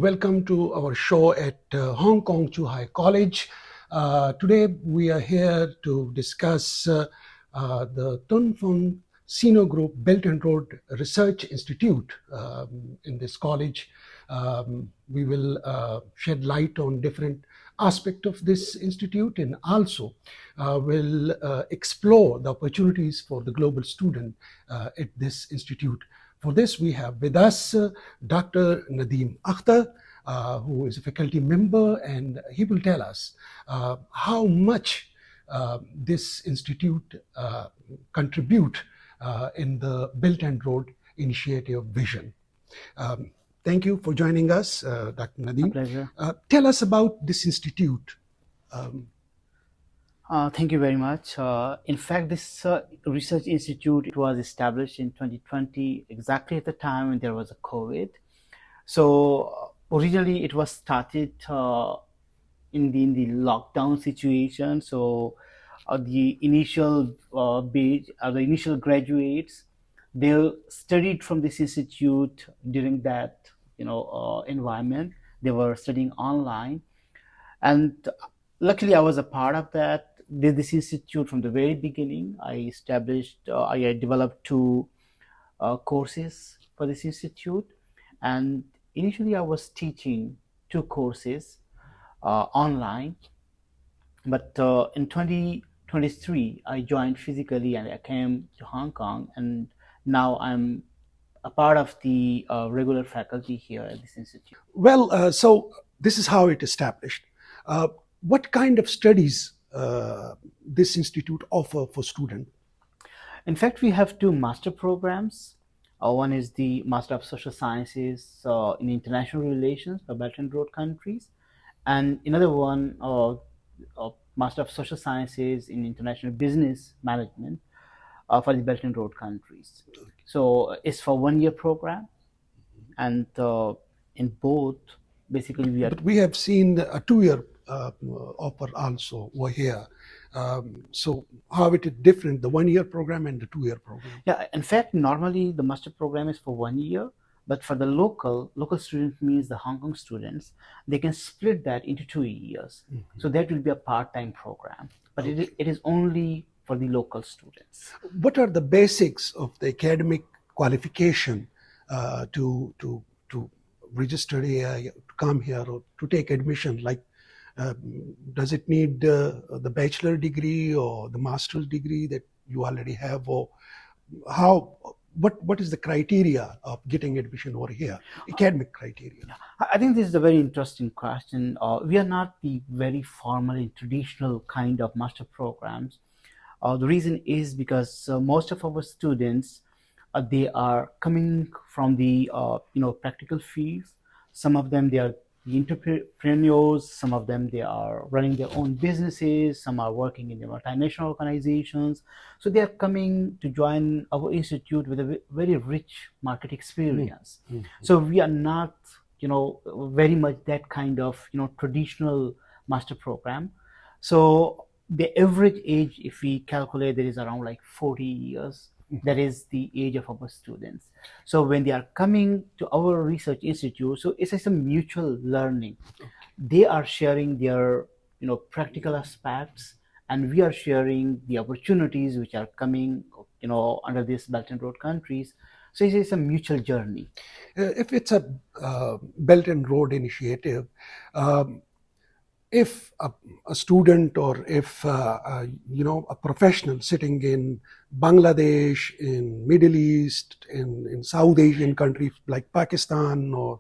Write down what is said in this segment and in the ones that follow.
welcome to our show at Hong Kong Chuhai College. Today we are here to discuss the Teng Fong Sino Group Belt and Road Research Institute in this college. We will shed light on different aspects of this institute, and also will explore the opportunities for the global student at this institute. For this, we have with us Dr. Nadeem Akhtar, who is a faculty member, and he will tell us how much this institute contribute in the Belt and Road Initiative vision. Thank you for joining us, Dr. Nadeem. A pleasure. Tell us about this institute. Thank you very much. In fact, this research institute was established in 2020, exactly at the time when there was a COVID. So originally it was started in the lockdown situation. So the initial batch, the initial graduates, they studied from this institute during that environment. They were studying online, and luckily I was a part of that. This institute from the very beginning. I developed two courses for this institute, and initially I was teaching two courses online, but in 2023 I joined physically and I came to Hong Kong, and now I'm a part of the regular faculty here at this institute. Well, so this is how it established. What kind of studies this institute offer for students? In fact, we have two master programs. One is the Master of Social Sciences in International Relations for Belt and Road countries, and another one, Master of Social Sciences in International Business Management for the Belt and Road countries. So it's for 1-year program, and in both, basically we are. But we have seen a 2-year offer also over here. So how it is different, the 1-year program and the 2-year program? Yeah, in fact, normally the master program is for 1 year, but for the local student, means the Hong Kong students, they can split that into 2 years. Mm-hmm. So that will be a part-time program, but okay. It is only for the local students. What are the basics of the academic qualification to register here, to come here, or to take admission? Like, does it need the bachelor degree or the master's degree that you already have, or what is the criteria of getting admission over here, academic criteria? I think this is a very interesting question. We are not the very formal and traditional kind of master programs. The reason is because most of our students, they are coming from the practical fields. Some of them, they are the entrepreneurs, some of them, they are running their own businesses, some are working in the multinational organizations. So they are coming to join our institute with a very rich market experience. Mm-hmm. So we are not, very much that kind of, traditional master program. So the average age, if we calculate, there is around like 40 years. That is the age of our students. So when they are coming to our research institute, so it's a mutual learning. They are sharing their practical aspects, and we are sharing the opportunities which are coming under this Belt and Road countries. So it's a mutual journey. If it's a Belt and Road initiative, if a student, or if a professional sitting in Bangladesh, in Middle East, in South Asian countries like Pakistan or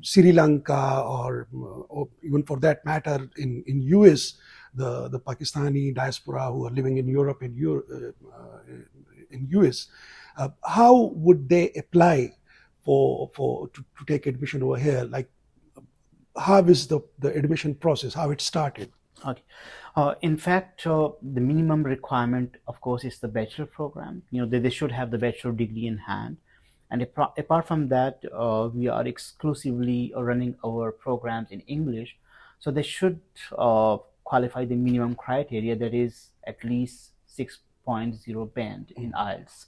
Sri Lanka, or even for that matter in US, the Pakistani diaspora who are living in Europe and in US, how would they apply to take admission over here? Like, how is the admission process, how it started? Okay. In fact, the minimum requirement, of course, is the bachelor program. They should have the bachelor degree in hand. And apart from that, we are exclusively running our programs in English. So they should qualify the minimum criteria, that is at least 6.0 band in IELTS.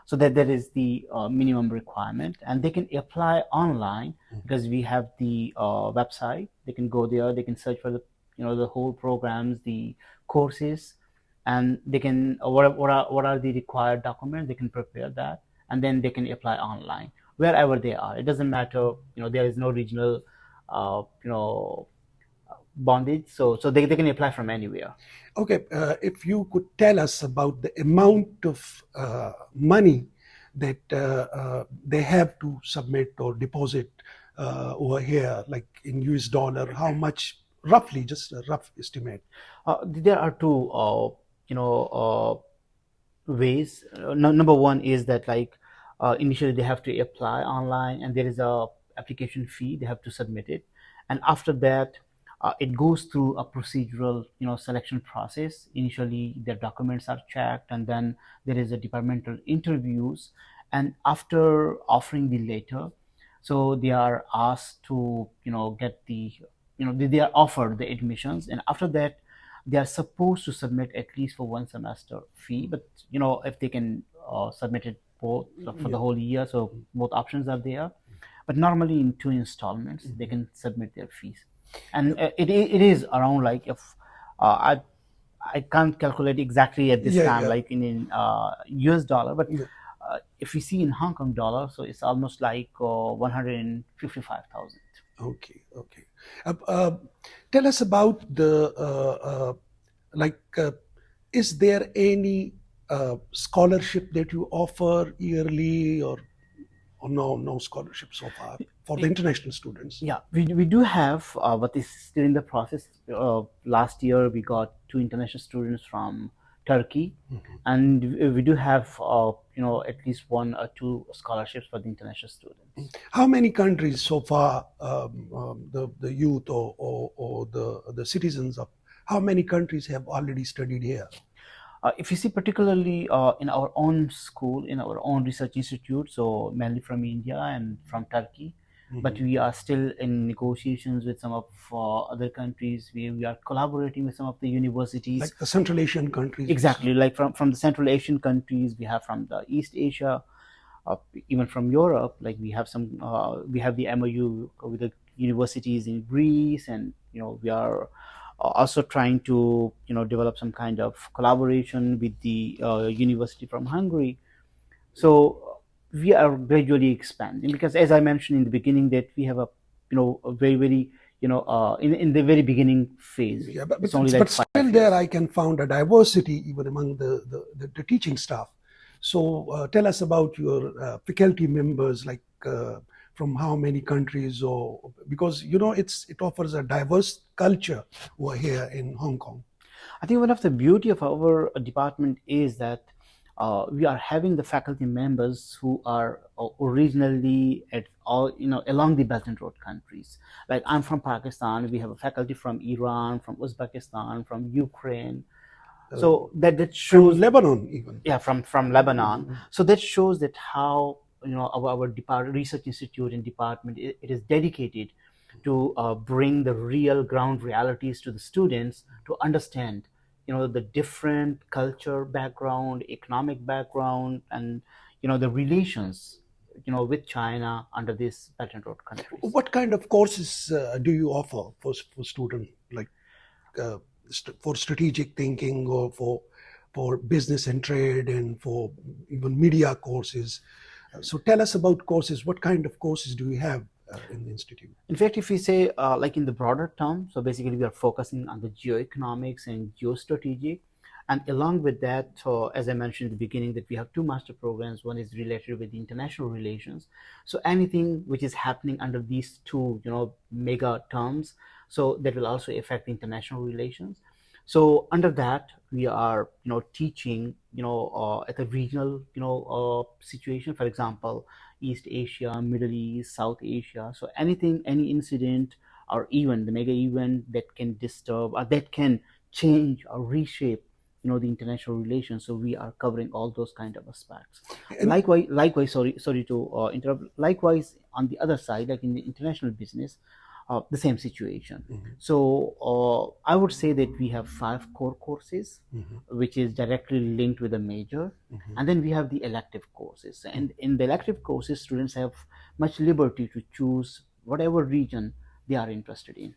So that is the minimum requirement, and they can apply online because we have the website. They can go there, they can search for the the whole programs, the courses, and they can what are the required documents. They can prepare that, and then they can apply online wherever they are. It doesn't matter, there is no regional bondage, so they can apply from anywhere. Okay, if you could tell us about the amount of money that they have to submit or deposit over here, like in US dollar, how much roughly, just a rough estimate? There are two ways. Number one is that, like, initially they have to apply online, and there is a application fee. They have to submit it, and after that, it goes through a procedural selection process. Initially, their documents are checked, and then there is a departmental interviews, and after offering the letter, so they are asked to get the they are offered the admissions, and after that they are supposed to submit at least for one semester fee. But if they can submit it both for the whole year, so both options are there. But normally in two installments they can submit their fees, and it is around, like, if I can't calculate exactly at this time, like in US dollar, but if we see in Hong Kong dollar, so it's almost like 155,000. Okay, okay. Tell us about the like. Is there any scholarship that you offer yearly, or no scholarship so far for the international students? Yeah, we do have, but it's still in the process. Last year we got two international students from Turkey, and we do have at least one or two scholarships for the international students. How many countries so far, the youth or the citizens of how many countries have already studied here? If you see particularly in our own school, in our own research institute, so mainly from India and from Turkey, but we are still in negotiations with some of other countries. We are collaborating with some of the universities. Like the Central Asian countries? Exactly, like from the Central Asian countries, we have from the East Asia, even from Europe. Like we have some, we have the MOU with the universities in Greece, and we are also trying to develop some kind of collaboration with the university from Hungary. So we are gradually expanding, because as I mentioned in the beginning, that we have a very in the very beginning phase. Yeah, but only like still there I can found a diversity even among the teaching staff. So tell us about your faculty members, like from how many countries, or because it offers a diverse culture over here in Hong Kong. I think one of the beauty of our department is that we are having the faculty members who are originally at all along the Belt and Road countries. Like I'm from Pakistan, we have a faculty from Iran, from Uzbekistan, from Ukraine. So that shows from Lebanon even. Yeah, from Lebanon. So that shows that how our research institute and department, it is dedicated to bring the real ground realities to the students to understand the different culture background, economic background, and the relations with China under these Belt and Road countries. What kind of courses do you offer for students, like for strategic thinking, or for business and trade, and for even media courses? So tell us about courses. What kind of courses do you have in the institute? In fact, if we say like in the broader term, so basically we are focusing on the geoeconomics and geostrategy, and along with that, as I mentioned in the beginning, that we have two master programs. One is related with the international relations. So anything which is happening under these two mega terms, so that will also affect international relations. So under that, we are teaching at a regional situation. For example, East Asia, Middle East, South Asia. So anything, any incident or event, the mega event that can disturb or that can change or reshape the international relations. So we are covering all those kind of aspects. And likewise, sorry to interrupt. Likewise, on the other side, like in the international business, the same situation. So I would say that we have 5 core courses, which is directly linked with the major, and then we have the elective courses. And in the elective courses, students have much liberty to choose whatever region they are interested in.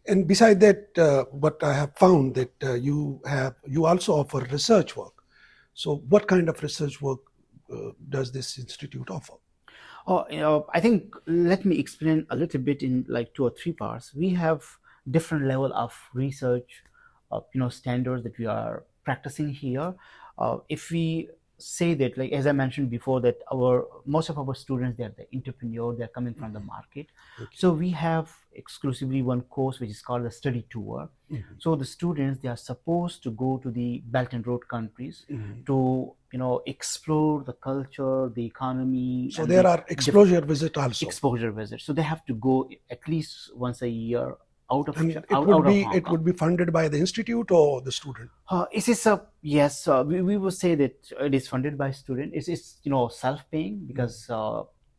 And beside that, what I have found that you also offer research work. So what kind of research work does this institute offer? I think let me explain a little bit in like 2 or 3 parts. We have different level of research, standards that we are practicing here. If we say that, like as I mentioned before, that our most of our students, they are the entrepreneur, they are coming from the market. So we have exclusively one course which is called the study tour. So the students, they are supposed to go to the Belt and Road countries to explore the culture, the economy, So and there the are exposure visit also. exposure visits. So they have to go at least once a year out of And out of Hong it Kong. would be funded by the institute or the student. It is yes. We will say that it is funded by student. It's self-paying because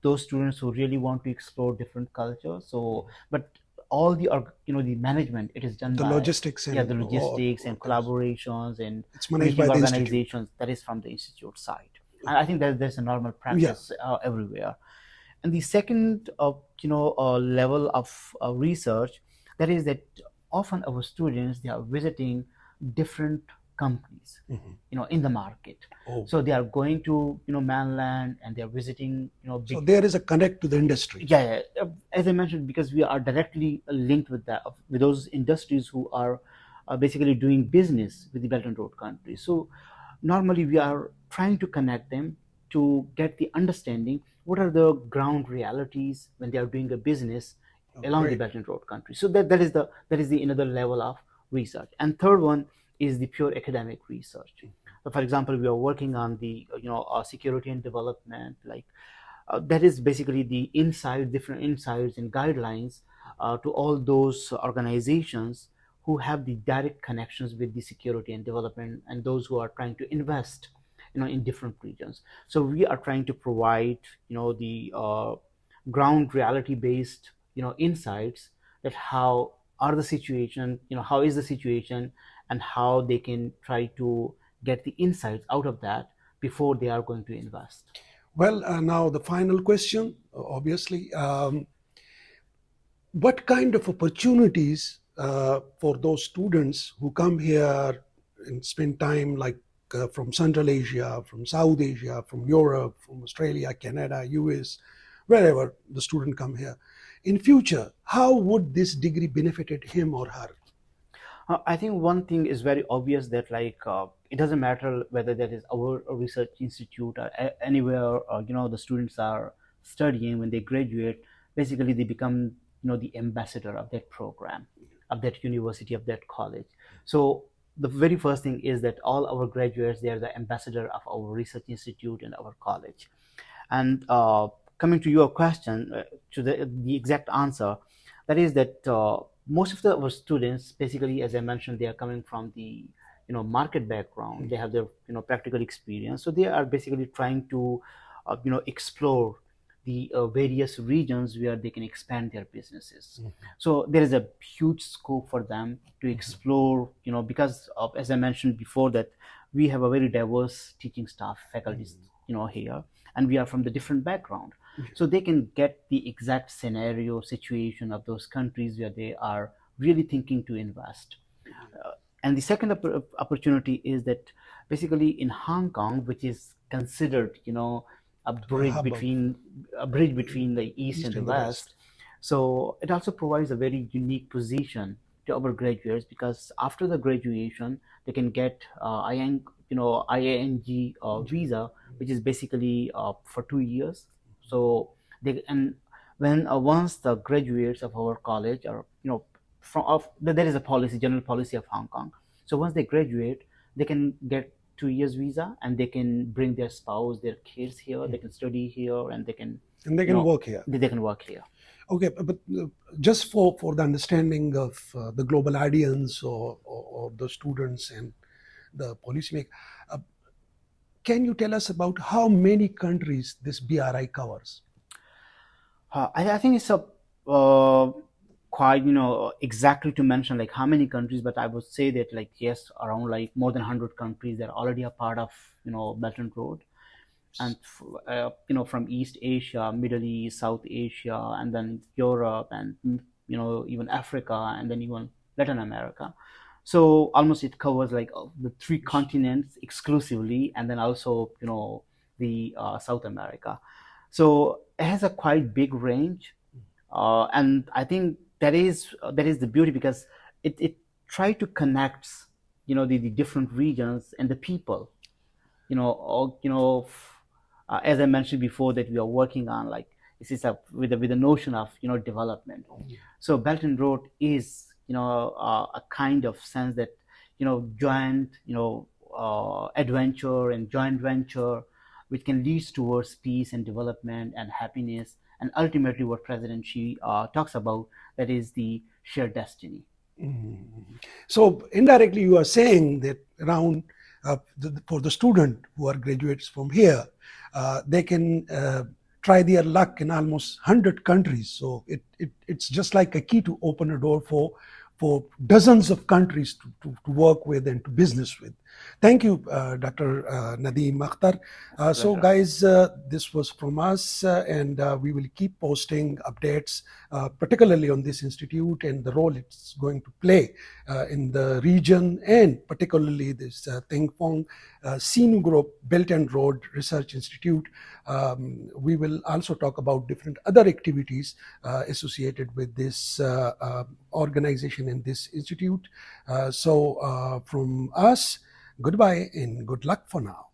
those students who really want to explore different cultures. So, but all the the management, it is done The by logistics the and logistics and okay. collaborations and It's managed meeting by the institute. organizations, that is from the institute side. And I think that there's a normal Yeah. practice everywhere. And the second level of research, that is that often our students, they are visiting different companies in the market. Oh. So they are going to mainland, and they are visiting So big. there is a connect to the industry. Yeah. As I mentioned, because we are directly linked with that, with those industries who are basically doing business with the Belt and Road countries. So normally we are trying to connect them to get the understanding what are the ground realities when they are doing a business along the Great. Belt and Road country. So that is the another level of research. And third one is the pure academic research. So for example, we are working on the security and development, like that is basically the different insights and guidelines to all those organizations who have the direct connections with the security and development, and those who are trying to invest in different regions. So we are trying to provide the ground reality based insights, that how is the situation, and how they can try to get the insights out of that before they are going to invest. Well, now the final question, obviously, what kind of opportunities for those students who come here and spend time, like from Central Asia, from South Asia, from Europe, from Australia, Canada, US, wherever the student come here, in future, how would this degree benefited him or her? I think one thing is very obvious, that it doesn't matter whether that is our research institute or anywhere, the students are studying. When they graduate, basically they become the ambassador of that program, of that university, of that college. So the very first thing is that all our graduates, they are the ambassador of our research institute and our college. And coming to your question, to the exact answer, that is that most of our students, basically, as I mentioned, they are coming from the market background. They have their practical experience, so they are basically trying to explore the various regions where they can expand their businesses. So there is a huge scope for them to explore, because of, as I mentioned before, that we have a very diverse teaching staff, faculties, here, and we are from the different background. So they can get the exact scenario situation of those countries where they are really thinking to invest. And the second opportunity is that basically in Hong Kong, which is considered a bridge Hub of between the east and East the and the West. west. So it also provides a very unique position to our graduates, because after the graduation they can get IANG visa, which is basically for 2 years. So they and when once the graduates of our college are there is a policy, general policy of Hong Kong. So once they graduate, they can get 2 years visa, and they can bring their spouse, their kids here. They can study here, and they can work here. they can work here. Okay, but just for the understanding of the global audience or the students and the policymaker, uh, can you tell us about how many countries this BRI covers? I think it's a uh, quite exactly to mention like how many countries, but I would say that like yes, around like more than 100 countries that already are part of Belt and Road. And from East Asia, Middle East, South Asia, and then Europe, and even Africa, and then even Latin America. So almost it covers like the three continents exclusively, and then also the South America. So it has a quite big range, and I think that is the beauty, because it try to connect the different regions and the people, as I mentioned before, that we are working on like this is with the notion of development. So Belt and Road is a kind of sense that joint adventure and joint venture, which can lead towards peace and development and happiness, and ultimately what President Xi talks about, that is the shared destiny. So indirectly, you are saying that around for the student who are graduates from here, they can try their luck in almost 100 countries. So it's just like a key to open a door for dozens of countries to work with and to business with. Thank you, Dr. Nadeem Akhtar. So guys, this was from us, and we will keep posting updates, particularly on this institute and the role it's going to play in the region, and particularly this Teng Fong Sino Group Belt and Road Research Institute. We will also talk about different other activities associated with this organization and this institute. So from us, goodbye and good luck for now.